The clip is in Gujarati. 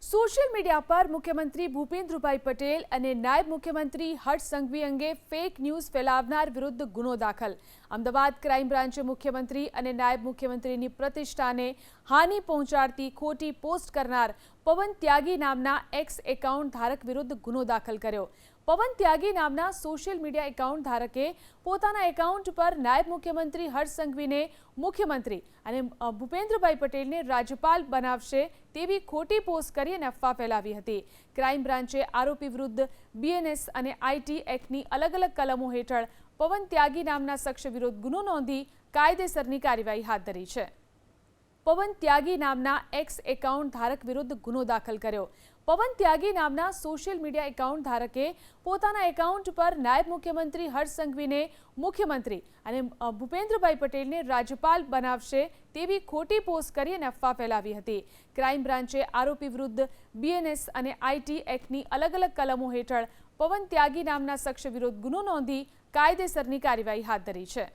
સોશિયલ મીડિયા પર મુખ્યમંત્રી ભૂપેન્દ્રભાઈ પટેલ અને નાયબ મુખ્યમંત્રી હર્ષ સંઘવી અંગે ફેક ન્યૂઝ ફેલાવનાર વિરુદ્ધ ગુનો દાખલ। અમદાવાદ ક્રાઇમ બ્રાન્ચે મુખ્યમંત્રી અને નાયબ મુખ્યમંત્રીની પ્રતિષ્ઠાને હાનિ પહોંચાડતી ખોટી પોસ્ટ કરનાર પવન ત્યાગી નામના એક્સ એકાઉન્ટ ધારક વિરુદ્ધ ગુનો દાખલ કર્યો। પવન ત્યાગી નામના સોશિયલ મીડિયા એકાઉન્ટ ધારકે પોતાના એકાઉન્ટ પર નાયબ મુખ્યમંત્રી હર્ષ સંઘવીને મુખ્યમંત્રી અને ભૂપેન્દ્રભાઈ પટેલને રાજ્યપાલ બનાવશે તેવી ખોટી પોસ્ટ કરી અને અફવા ફેલાવી હતી। ક્રાઇમ બ્રાન્ચે આરોપી વિરુદ્ધ બીએનએસ અને આઈટી એક્ટની અલગ અલગ કલમો હેઠળ પવન ત્યાગી નામના શખ્સ વિરુદ્ધ ગુનો નોંધી કાયદેસરની કાર્યવાહી હાથ ધરી છે। પવન ત્યાગી નામના એક્સ એકાઉન્ટ ધારક વિરુદ્ધ ગુનો દાખલ કર્યો। પવન ત્યાગી નામના સોશિયલ મીડિયા એકાઉન્ટ ધારકે પોતાના એકાઉન્ટ પર નાયબ મુખ્યમંત્રી હર્ષ સંઘવીને મુખ્યમંત્રી અને ભૂપેન્દ્રભાઈ પટેલને રાજ્યપાલ બનાવશે તેવી ખોટી પોસ્ટ કરી અને અફવા ફેલાવી હતી। ક્રાઇમ બ્રાન્ચે આરોપી વિરુદ્ધ બીએનએસ અને આઈટી એક્ટની અલગ અલગ કલમો હેઠળ પવન ત્યાગી નામના શખ્સ વિરુદ્ધ ગુનો નોંધી કાયદેસરની કાર્યવાહી હાથ ધરી છે।